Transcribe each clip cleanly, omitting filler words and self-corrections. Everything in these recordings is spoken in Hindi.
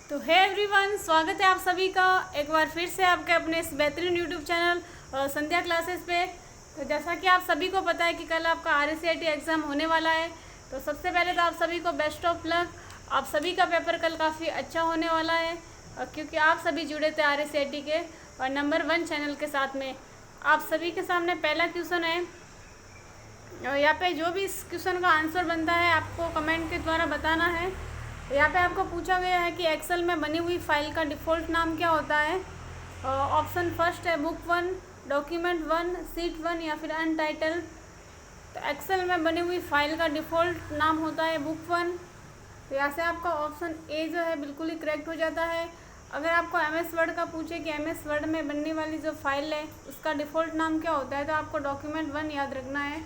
तो है एवरीवन, स्वागत है आप सभी का एक बार फिर से आपके अपने इस बेहतरीन यूट्यूब चैनल संध्या क्लासेस पे। तो जैसा कि आप सभी को पता है कि कल आपका RSCIT एग्ज़ाम होने वाला है। तो सबसे पहले तो आप सभी को बेस्ट ऑफ लक। आप सभी का पेपर कल काफ़ी अच्छा होने वाला है क्योंकि आप सभी जुड़े थे RSCIT के और नंबर 1 चैनल के साथ में। आप सभी के सामने पहला क्वेश्चन है। यहाँ पे जो भी इस क्वेश्चन का आंसर बनता है आपको कमेंट के द्वारा बताना है। यहाँ पे आपको पूछा गया है कि एक्सेल में बनी हुई फाइल का डिफ़ॉल्ट नाम क्या होता है। ऑप्शन फर्स्ट है बुक 1, डॉक्यूमेंट 1, शीट 1 या फिर अनटाइटल। तो एक्सेल में बनी हुई फाइल का डिफ़ॉल्ट नाम होता है बुक 1। तो यहाँ से आपका ऑप्शन ए जो है बिल्कुल ही करेक्ट हो जाता है। अगर आपको MS वर्ड का पूछे कि MS वर्ड में बनने वाली जो फाइल है उसका डिफ़ॉल्ट नाम क्या होता है तो आपको डॉक्यूमेंट 1 याद रखना है।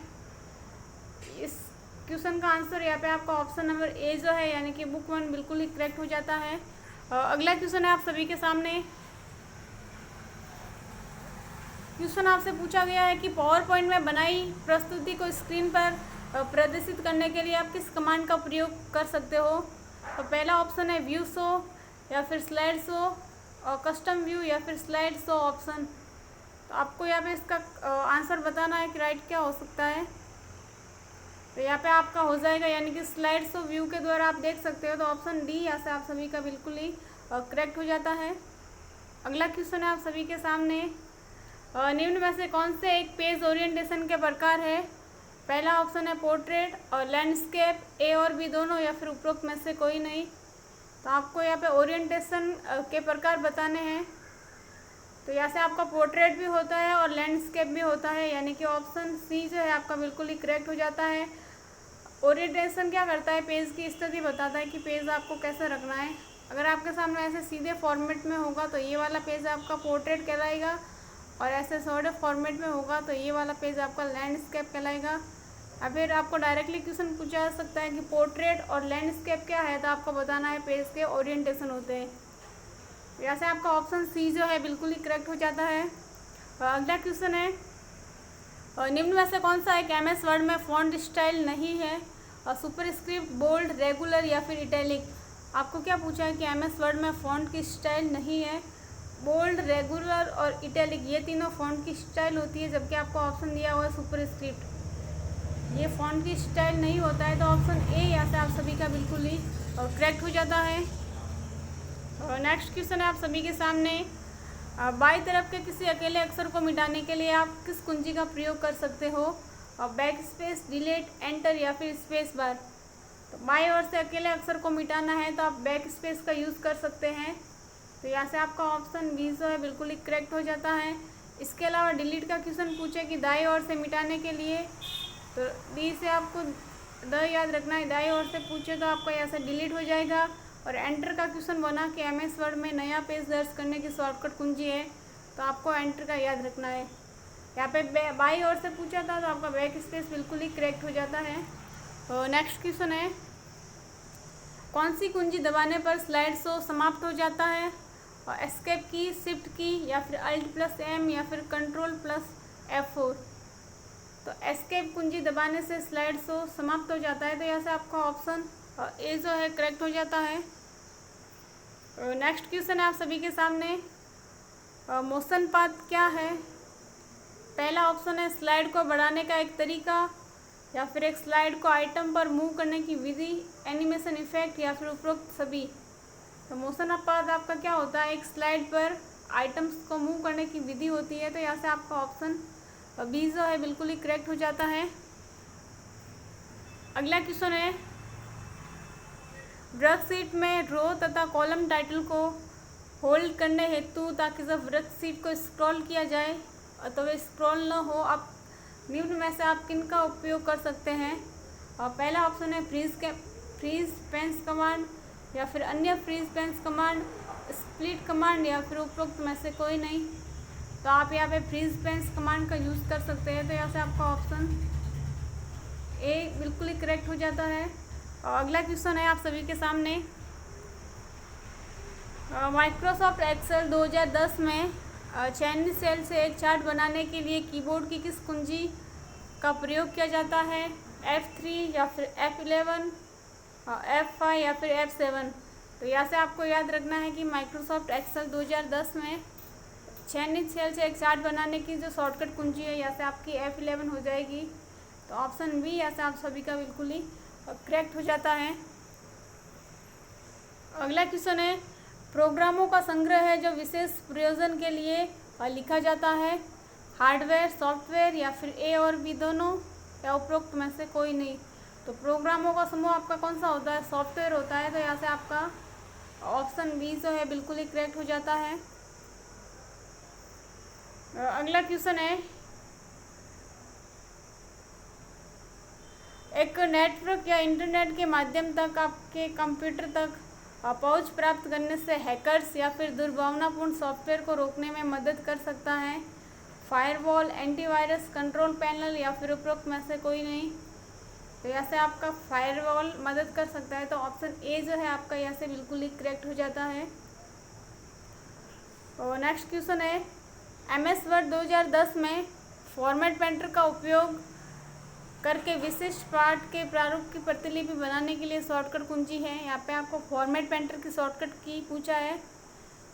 इस क्वेश्चन का आंसर यहाँ पे आपका ऑप्शन नंबर ए जो है यानी कि बुक 1 बिल्कुल ही करेक्ट हो जाता है। अगला क्वेश्चन है आप सभी के सामने। क्वेश्चन आपसे पूछा गया है कि पावर पॉइंट में बनाई प्रस्तुति को स्क्रीन पर प्रदर्शित करने के लिए आप किस कमांड का प्रयोग कर सकते हो। तो पहला ऑप्शन है व्यू शो या फिर स्लाइड शो और कस्टम व्यू या फिर स्लाइड शो ऑप्शन। तो आपको यहाँ पे इसका आंसर बताना है कि राइट क्या हो सकता है। तो यहाँ पे आपका हो जाएगा यानी कि स्लाइड शो व्यू के द्वारा आप देख सकते हो। तो ऑप्शन डी यहाँ से आप सभी का बिल्कुल ही करेक्ट हो जाता है। अगला क्वेश्चन है आप सभी के सामने। निम्न में से कौन से एक पेज ओरिएंटेशन के प्रकार है। पहला ऑप्शन है पोर्ट्रेट और लैंडस्केप, ए और बी दोनों या फिर उपरोक्त में से कोई नहीं। तो आपको यहाँ पे ओरिएंटेशन के प्रकार बताने हैं। तो यहाँ से आपका पोर्ट्रेट भी होता है और लैंडस्केप भी होता है यानी कि ऑप्शन सी जो है आपका बिल्कुल ही करेक्ट हो जाता है। ओरिएंटेशन क्या करता है, पेज की स्थिति बताता है कि पेज आपको कैसे रखना है। अगर आपके सामने ऐसे सीधे फॉर्मेट में होगा तो ये वाला पेज आपका पोर्ट्रेट कहलाएगा और ऐसे सॉर्ट फॉर्मेट में होगा तो ये वाला पेज आपका लैंडस्केप कहलाएगा। या फिर आपको डायरेक्टली क्वेश्चन पूछा जा सकता है कि पोर्ट्रेट और लैंडस्केप क्या है तो आपको बताना है पेज के ओरिएंटेशन होते हैं। यहाँ से आपका ऑप्शन सी जो है बिल्कुल ही करेक्ट हो जाता है। अगला क्वेश्चन है निम्न में से कौन सा एक MS वर्ड में फॉन्ट स्टाइल नहीं है। सुपरस्क्रिप्ट, बोल्ड, रेगुलर या फिर इटैलिक। आपको क्या पूछा है कि MS वर्ड में फॉन्ट की स्टाइल नहीं है। बोल्ड, रेगुलर और इटैलिक ये तीनों फॉन्ट की स्टाइल होती है, जबकि आपको ऑप्शन दिया हुआ है सुपरस्क्रिप्ट ये फॉन्ट की स्टाइल नहीं होता है। तो ऑप्शन ए यहाँ से आप सभी का बिल्कुल ही करेक्ट हो जाता है। नेक्स्ट क्वेश्चन है आप सभी के सामने। बाई तरफ के किसी अकेले अक्षर को मिटाने के लिए आप किस कुंजी का प्रयोग कर सकते हो। बैक स्पेस, डिलीट, एंटर या फिर स्पेस बार। तो बाई ओर से अकेले अक्षर को मिटाना है तो आप बैक स्पेस का यूज़ कर सकते हैं। तो यहाँ से आपका ऑप्शन बी जो है बिल्कुल ही करेक्ट हो जाता है। इसके अलावा डिलीट का क्वेश्चन पूछे कि दाई ओर से मिटाने के लिए तो डी से आपको द याद रखना है। दाई ओर से पूछे तो आपका यहाँ से डिलीट हो जाएगा। और एंटर का क्वेश्चन बना कि MS वर्ड में नया पेज दर्ज करने की शॉर्टकट कुंजी है तो आपको एंटर का याद रखना है। यहाँ पे बाई ओर से पूछा था तो आपका बैक स्पेस बिल्कुल ही करेक्ट हो जाता है। तो नेक्स्ट क्वेश्चन है कौन सी कुंजी दबाने पर स्लाइड शो समाप्त हो जाता है। और एस्केप की, शिफ्ट की या फिर Alt+M या फिर Ctrl+F4। तो एस्केप कुंजी दबाने से स्लाइड शो समाप्त हो जाता है। तो यहाँ से आपका ऑप्शन ए जो है करेक्ट हो जाता है। नेक्स्ट क्वेश्चन है आप सभी के सामने। मोशन पाथ क्या है। पहला ऑप्शन है स्लाइड को बढ़ाने का एक तरीका या फिर एक स्लाइड को आइटम पर मूव करने की विधि, एनिमेशन इफेक्ट या फिर उपरोक्त सभी। तो मोशन पाथ आपका क्या होता है, एक स्लाइड पर आइटम्स को मूव करने की विधि होती है। तो यहाँ से आपका ऑप्शन बी जो है बिल्कुल ही करेक्ट हो जाता है। अगला क्वेश्चन है वर्कशीट में रो तथा कॉलम टाइटल को होल्ड करने हेतु ताकि जब वर्कशीट को स्क्रॉल किया जाए तो वे स्क्रॉल न हो, आप निम्न में से आप किन का उपयोग कर सकते हैं। और पहला ऑप्शन है फ्रीज पेंस कमांड या फिर अन्य freeze panes command, split command या फिर उपरोक्त में से कोई नहीं। तो आप यहाँ पे फ्रीज पेंस कमांड का यूज़ कर सकते हैं। तो यहाँ से आपका ऑप्शन ए बिल्कुल ही करेक्ट हो जाता है। और अगला क्वेश्चन है आप सभी के सामने। माइक्रोसॉफ्ट एक्सेल 2010 में चयनित सेल से एक चार्ट बनाने के लिए कीबोर्ड की किस कुंजी का प्रयोग किया जाता है। F3 या फिर F11, F5 या फिर F7। तो यहाँ से आपको याद रखना है कि माइक्रोसॉफ्ट एक्सेल 2010 में 6 सेल से एक चार्ट बनाने की जो शॉर्टकट कुंजी है, यहाँ से आपकी F11 हो जाएगी। तो ऑप्शन बी यहाँ से आप सभी का बिल्कुल ही करेक्ट हो जाता है। अगला क्वेश्चन है, प्रोग्रामों का संग्रह है जो विशेष प्रयोजन के लिए लिखा जाता है, हार्डवेयर, सॉफ्टवेयर या फिर ए और बी दोनों या उपरोक्त में से कोई नहीं। तो प्रोग्रामों का समूह आपका कौन सा होता है? सॉफ्टवेयर होता है। तो यहाँ से आपका ऑप्शन बी जो है बिल्कुल ही करेक्ट हो जाता है। अगला क्वेश्चन है, एक नेटवर्क या इंटरनेट के माध्यम तक आपके कंप्यूटर तक पहुंच प्राप्त करने से हैकर्स या फिर दुर्भावनापूर्ण सॉफ्टवेयर को रोकने में मदद कर सकता है, फायरवॉल, एंटीवायरस, कंट्रोल पैनल या फिर उपरोक्त में से कोई नहीं। तो यहाँ से आपका फायरवॉल मदद कर सकता है। तो ऑप्शन ए जो है आपका यहाँ से बिल्कुल ही करेक्ट हो जाता है। और नेक्स्ट क्वेश्चन है, MS वर्ड 2010 में फॉर्मेट पेंटर का उपयोग करके विशिष्ट पाठ के प्रारूप की प्रतिलिपि बनाने के लिए शॉर्टकट कुंजी है। यहाँ पे आपको फॉर्मेट पेंटर की शॉर्टकट की पूछा है।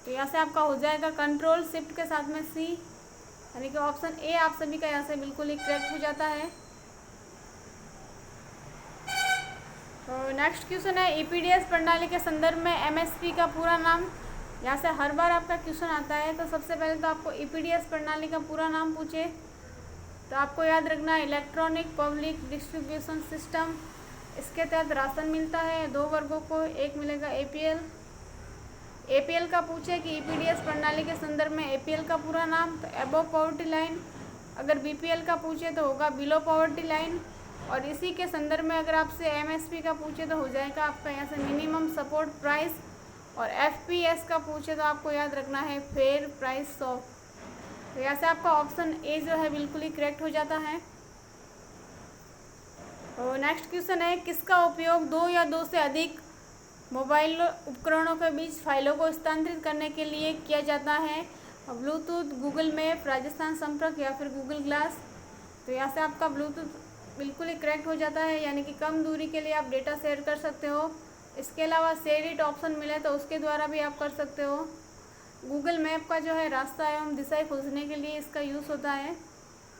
तो यहाँ से आपका हो जाएगा कंट्रोल शिफ्ट के साथ में सी, यानी कि ऑप्शन ए आप सभी का यहाँ से बिल्कुल ही करेक्ट हो जाता है। तो नेक्स्ट क्वेश्चन है, EPDS प्रणाली के संदर्भ में MSP का पूरा नाम। यहाँ से हर बार आपका क्वेश्चन आता है। तो सबसे पहले तो आपको EPDS प्रणाली का पूरा नाम पूछे तो आपको याद रखना है इलेक्ट्रॉनिक पब्लिक डिस्ट्रीब्यूशन सिस्टम। इसके तहत राशन मिलता है 2 वर्गों को, एक मिलेगा APL का पूछे कि EPDS प्रणाली के संदर्भ में APL का पूरा नाम, तो एबव पॉवर्टी लाइन। अगर BPL का पूछे तो होगा बिलो पॉवर्टी लाइन। और इसी के संदर्भ में अगर आपसे MSP का पूछे तो हो जाएगा आपका यहाँ से मिनिमम सपोर्ट प्राइस। और FPS का पूछे तो आपको याद रखना है फेयर प्राइस शॉप। तो यहाँ से आपका ऑप्शन ए जो है बिल्कुल ही करेक्ट हो जाता है। और नेक्स्ट क्वेश्चन है, किसका उपयोग 2 या 2 से अधिक मोबाइल उपकरणों के बीच फाइलों को स्थानांतरित करने के लिए किया जाता है? ब्लूटूथ, गूगल मैप, राजस्थान संपर्क या फिर गूगल ग्लास। तो यहाँ से आपका ब्लूटूथ बिल्कुल ही करेक्ट हो जाता है, यानी कि कम दूरी के लिए आप डेटा शेयर कर सकते हो। इसके अलावा शेयर इट ऑप्शन मिले तो उसके द्वारा भी आप कर सकते हो। गूगल मैप का जो है रास्ता एवं दिशाएं खोजने के लिए इसका यूज़ होता है।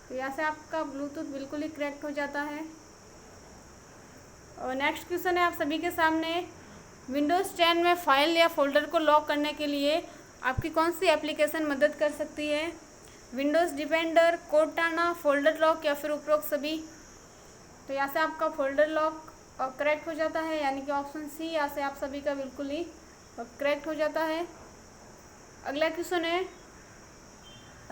तो यहाँ से आपका ब्लूटूथ बिल्कुल ही करेक्ट हो जाता है। और नेक्स्ट क्वेश्चन है आप सभी के सामने, विंडोज़ 10 में फाइल या फोल्डर को लॉक करने के लिए आपकी कौन सी एप्लीकेशन मदद कर सकती है? Windows defender, Cortana, folder lock या फिर उपरोक्त सभी। तो यहाँ से आपका फोल्डर लॉक करेक्ट हो जाता है, यानी कि ऑप्शन सी यहाँ से आप सभी का बिल्कुल ही करेक्ट हो जाता है। अगला क्वेश्चन है,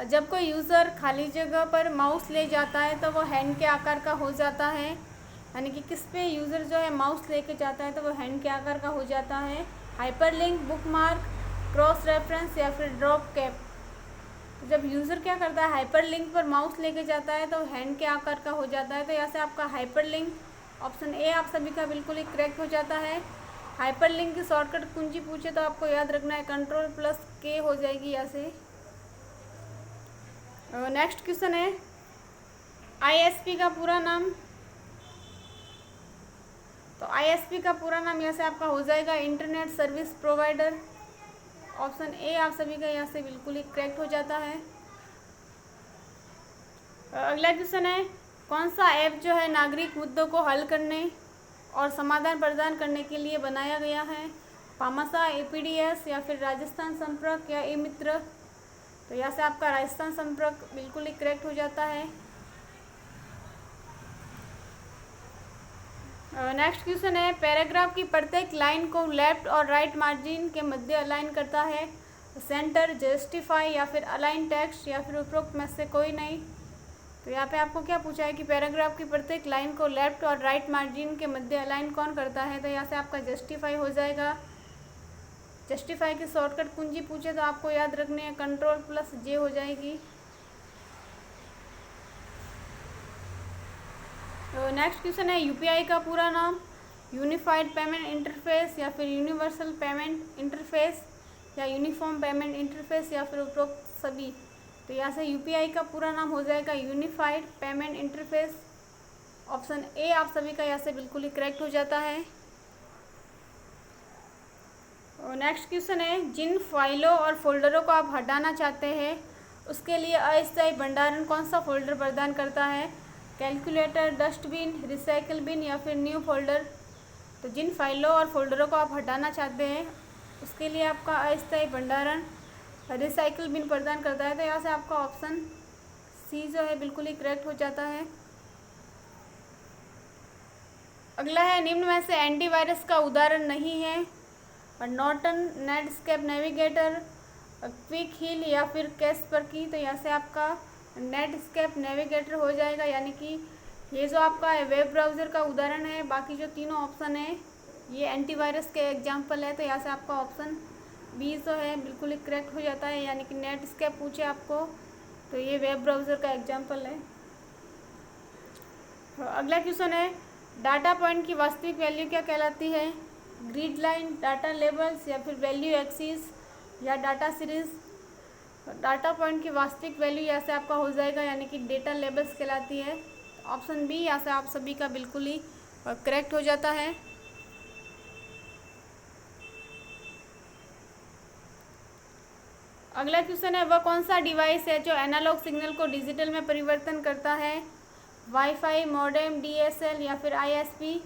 जब कोई यूज़र खाली जगह पर माउस ले जाता है तो वो हैंड के आकार का हो जाता है, यानी कि किस पे यूज़र जो है माउस लेके जाता है तो वो हैंड के आकार का हो जाता है? हाइपरलिंक, बुकमार्क, क्रॉस रेफरेंस या फिर ड्रॉप कैप। तो जब यूज़र क्या करता है हाइपरलिंक पर माउस लेके जाता है तो हैंड के आकार का हो जाता है। तो यहाँ से आपका हाइपरलिंक ऑप्शन ए आप सभी का बिल्कुल ही करेक्ट हो जाता है। हाइपरलिंक की शॉर्टकट कुंजी पूछे तो आपको याद रखना है Ctrl+K हो जाएगी यहाँ से। नेक्स्ट क्वेश्चन है, ISP का पूरा नाम। तो ISP का पूरा नाम यहाँ से आपका हो जाएगा internet service provider. Option A आप सभी का यहाँ से बिल्कुल ही करेक्ट हो जाता है। अगला क्वेश्चन है, कौन सा ऐप जो है नागरिक मुद्दों को हल करने और समाधान प्रदान करने के लिए बनाया गया है? पामासा, APDS या फिर राजस्थान संपर्क या ई-मित्र। तो यहाँ से आपका राजस्थान संपर्क बिल्कुल ही करेक्ट हो जाता है। नेक्स्ट क्वेश्चन है, पैराग्राफ की प्रत्येक लाइन को लेफ्ट और राइट मार्जिन के मध्य अलाइन करता है? सेंटर, जस्टिफाई या फिर अलाइन टेक्स्ट या फिर उपरोक्त में से कोई नहीं। तो यहाँ पे आपको क्या पूछा है कि पैराग्राफ की प्रत्येक लाइन को लेफ्ट और राइट मार्जिन के मध्य अलाइन कौन करता है? तो यहाँ से आपका जस्टिफाई हो जाएगा। जस्टिफाई की शॉर्टकट कुंजी पूछे तो आपको याद रखनी है Ctrl+J हो जाएगी। तो नेक्स्ट क्वेश्चन है, UPI का पूरा नाम? यूनिफाइड पेमेंट इंटरफेस या फिर यूनिवर्सल पेमेंट इंटरफेस या यूनिफॉर्म पेमेंट इंटरफेस या फिर उपरोक्त सभी। तो यहाँ से UPI का पूरा नाम हो जाएगा unified payment interface. Option A आप सभी का यहाँ से बिल्कुल ही करेक्ट हो जाता है। और नेक्स्ट क्वेश्चन है, जिन फाइलों और फोल्डरों को आप हटाना चाहते हैं उसके लिए अस्थायी भंडारण कौन सा फोल्डर प्रदान करता है? कैलकुलेटर, डस्टबिन, रिसाइकल बिन या फिर न्यू फोल्डर? तो जिन फाइलों और फोल्डरों को आप हटाना चाहते हैं उसके लिए आपका अस्थायी भंडारण रिसाइकल बिन प्रदान करता है। तो यहाँ से आपका ऑप्शन सी जो है बिल्कुल ही करेक्ट हो जाता है। अगला है, निम्न में से एंटीवायरस का उदाहरण नहीं है? Norton, Netscape Navigator, Quick Heal या फिर कैस्परकी? तो यहाँ से आपका नेटस्केप नेविगेटर हो जाएगा, यानी कि ये जो आपका वेब ब्राउज़र का उदाहरण है। बाकी जो तीनों ऑप्शन है ये एंटीवायरस के एग्जाम्पल है। तो यहाँ से आपका ऑप्शन बी जो है बिल्कुल ही करेक्ट हो जाता है, यानी कि नेटस्केप पूछे आपको तो ये वेब ब्राउज़र का एग्जाम्पल है। अगला क्वेश्चन है, डाटा पॉइंट की वास्तविक वैल्यू क्या कहलाती है? ग्रिड लाइन, डाटा लेबल्स या फिर वैल्यू एक्सिस या डाटा सीरीज? डाटा पॉइंट की वास्तविक वैल्यू यहाँ से आपका हो जाएगा, यानी कि डेटा लेबल्स कहलाती है। ऑप्शन बी यहाँ से आप सभी का बिल्कुल ही करेक्ट हो जाता है। अगला क्वेश्चन है, वह कौन सा डिवाइस है जो एनालॉग सिग्नल को डिजिटल में परिवर्तन करता है? वाईफाई, मॉडेम, डीएसएल या फिर आईएसपी?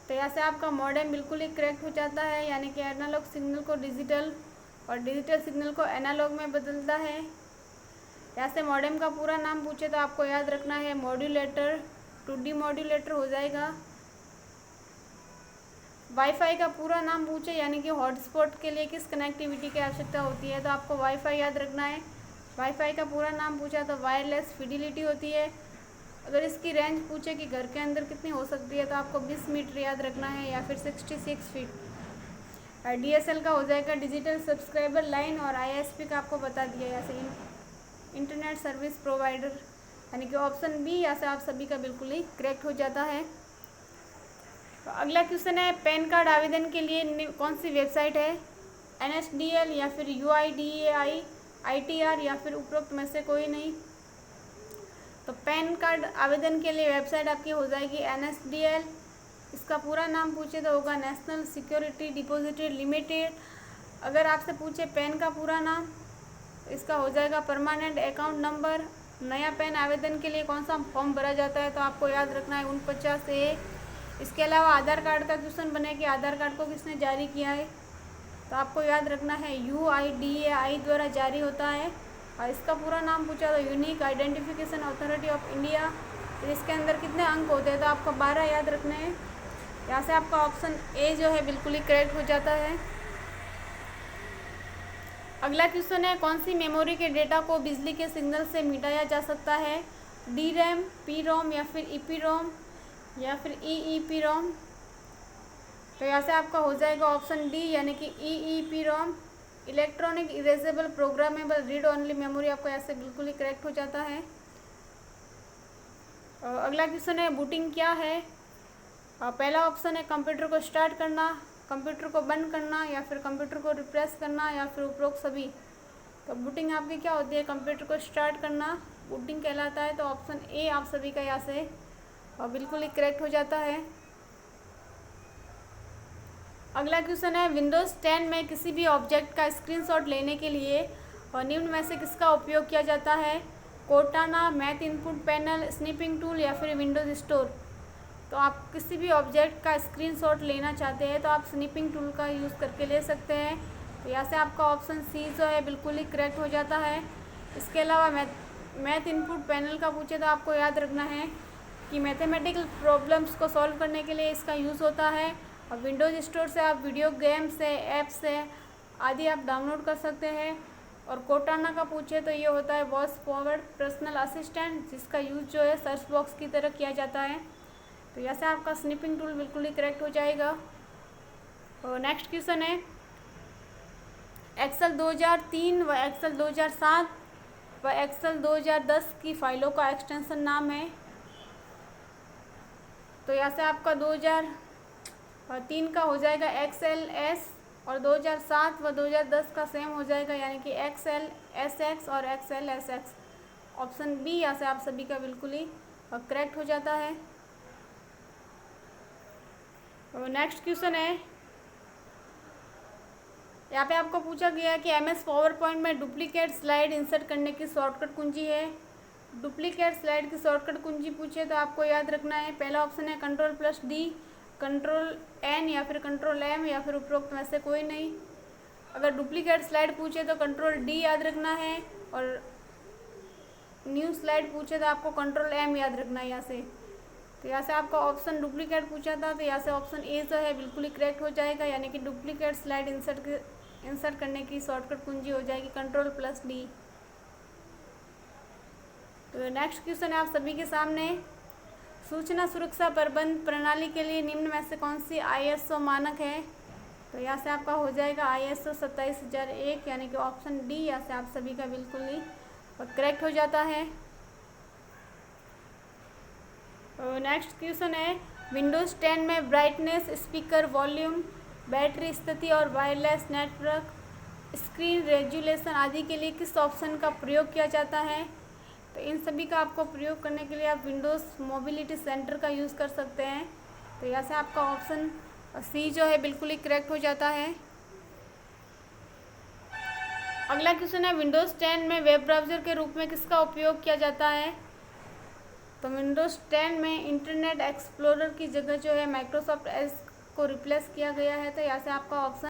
तो यहाँ से आपका मॉडेम बिल्कुल ही करेक्ट हो जाता है, यानी कि एनालॉग सिग्नल को डिजिटल और डिजिटल सिग्नल को एनालॉग में बदलता है। यहाँ से मॉडेम का पूरा नाम पूछे तो आपको याद रखना है मॉड्यूलेटर, 2D मॉड्यूलेटर हो जाएगा। वाईफाई का पूरा नाम पूछे यानी कि हॉटस्पॉट के लिए किस कनेक्टिविटी की आवश्यकता होती है, तो आपको वाईफाई याद रखना है। वाईफाई का पूरा नाम पूछा तो वायरलेस फिडिलिटी होती है। अगर इसकी रेंज पूछे कि घर के अंदर कितनी हो सकती है तो आपको 20 मीटर याद रखना है या फिर 66 फीट। डीएसएल का हो जाएगा डिजिटल सब्सक्राइबर लाइन, और आईएसपी का आपको बता दिया यहाँ से इंटरनेट सर्विस प्रोवाइडर, यानी कि ऑप्शन बी यहाँ से आप सभी का बिल्कुल ही करेक्ट हो जाता है। तो अगला क्वेश्चन है, पैन कार्ड आवेदन के लिए कौन सी वेबसाइट है? NSDL या फिर UIDAI, ITR या फिर उपरोक्त में से कोई नहीं? तो पैन कार्ड आवेदन के लिए वेबसाइट आपकी हो जाएगी NSDL। इसका पूरा नाम पूछे तो होगा नेशनल सिक्योरिटी डिपॉजिटरी लिमिटेड। अगर आपसे पूछे पैन का पूरा नाम, इसका हो जाएगा परमानेंट अकाउंट नंबर। नया पैन आवेदन के लिए कौन सा फॉर्म भरा जाता है, तो आपको याद रखना है 49A। इसके अलावा आधार कार्ड का क्वेश्चन बने कि आधार कार्ड को किसने जारी किया है, तो आपको याद रखना है UIDAI द्वारा जारी होता है। और इसका पूरा नाम पूछा तो unique identification authority of India. तो इसके अंदर कितने अंक होते हैं, तो आपको 12 याद रखने हैं। यहाँ से आपका ऑप्शन ए जो है बिल्कुल ही करेक्ट हो जाता है। अगला क्वेश्चन है, कौन सी मेमोरी के डेटा को बिजली के सिग्नल से मिटाया जा सकता है? DRAM, PROM या फिर EPROM या फिर EEPROM? तो यहाँ से आपका हो जाएगा ऑप्शन डी, यानी कि EEPROM, electronic erasable programmable read only memory. आपको यहाँ से बिल्कुल ही करेक्ट हो जाता है। अगला क्वेश्चन है, बूटिंग क्या है? पहला ऑप्शन है कंप्यूटर को स्टार्ट करना, कंप्यूटर को बंद करना या फिर कंप्यूटर को रिप्लेस करना या फिर उपरोक्त सभी। तो बूटिंग आपकी क्या होती है? कंप्यूटर को स्टार्ट करना बूटिंग कहलाता है। तो ऑप्शन ए आप सभी का यहाँ से बिल्कुल ही करेक्ट हो जाता है। अगला क्वेश्चन है, विंडोज़ 10 में किसी भी ऑब्जेक्ट का स्क्रीनशॉट लेने के लिए निम्न में से किसका उपयोग किया जाता है? Cortana, math input panel, snipping tool या फिर विंडोज़ स्टोर? तो आप किसी भी ऑब्जेक्ट का स्क्रीनशॉट लेना चाहते हैं तो आप स्निपिंग टूल का यूज़ करके ले सकते हैं। तो यहाँ से आपका ऑप्शन सी जो है बिल्कुल ही करेक्ट हो जाता है। इसके अलावा मैथ इनपुट पैनल का पूछे तो आपको याद रखना है कि मैथमेटिकल प्रॉब्लम्स को सॉल्व करने के लिए इसका यूज़ होता है। और विंडोज़ स्टोर से आप वीडियो गेम्स से, ऐप्स से आदि आप डाउनलोड कर सकते हैं। और कोर्टाना का पूछे तो ये होता है वॉइस फॉरवर्ड पर्सनल असिस्टेंट, जिसका यूज़ जो है सर्च बॉक्स की तरह किया जाता है। तो यहाँ से आपका स्निपिंग टूल बिल्कुल ही करेक्ट हो जाएगा। और नेक्स्ट क्वेश्चन है, एक्सेल 2003 व एक्सेल 2007 व एक्सेल 2010 की फाइलों का एक्सटेंशन नाम है। तो यहाँ से आपका 2003 का हो जाएगा XLS और 2007 व 2010 का सेम हो जाएगा, यानी कि XLSX और XLSX। ऑप्शन बी यहाँ से आप सभी का बिल्कुल ही करेक्ट हो जाता है। नेक्स्ट क्वेश्चन है, यहाँ पे आपको पूछा गया है कि MS पावर पॉइंट में डुप्लीकेट स्लाइड इंसर्ट करने की शॉर्टकट कुंजी है। डुप्लीकेट स्लाइड की शॉर्टकट कुंजी पूछे तो आपको याद रखना है, पहला ऑप्शन है Ctrl+D, Ctrl+N या फिर Ctrl+M या फिर उपरोक्त में से कोई नहीं। अगर डुप्लीकेट स्लाइड पूछे तो Ctrl+D याद रखना है, और न्यू स्लाइड पूछे तो आपको Ctrl+M याद रखना है यहाँ से। तो यहाँ से आपका ऑप्शन डुप्लीकेट पूछा था, तो यहाँ से ऑप्शन ए जो है बिल्कुल ही करेक्ट हो जाएगा, यानी कि डुप्लीकेट स्लाइड इंसर्ट करने की शॉर्टकट कुंजी हो जाएगी Ctrl+D। तो नेक्स्ट क्वेश्चन है आप सभी के सामने, सूचना सुरक्षा प्रबंध प्रणाली के लिए निम्न में से कौन सी ISO मानक है। तो यहाँ से आपका हो जाएगा ISO 27001, यानी कि ऑप्शन डी यहाँ से आप सभी का बिल्कुल ही करेक्ट हो जाता है। नेक्स्ट क्वेश्चन है, विंडोज़ 10 में ब्राइटनेस, स्पीकर वॉल्यूम, बैटरी स्थिति और वायरलेस नेटवर्क, स्क्रीन रेजुलेशन आदि के लिए किस ऑप्शन का प्रयोग किया जाता है। तो इन सभी का आपको प्रयोग करने के लिए आप विंडोज़ मोबिलिटी सेंटर का यूज़ कर सकते हैं। तो यहाँ से आपका ऑप्शन सी जो है बिल्कुल ही करेक्ट हो जाता है। अगला क्वेश्चन है, विंडोज़ 10 में वेब ब्राउज़र के रूप में किसका उपयोग किया जाता है। तो विंडोज़ 10 में इंटरनेट एक्सप्लोरर की जगह जो है माइक्रोसॉफ्ट एज को रिप्लेस किया गया है। तो यहाँ से आपका ऑप्शन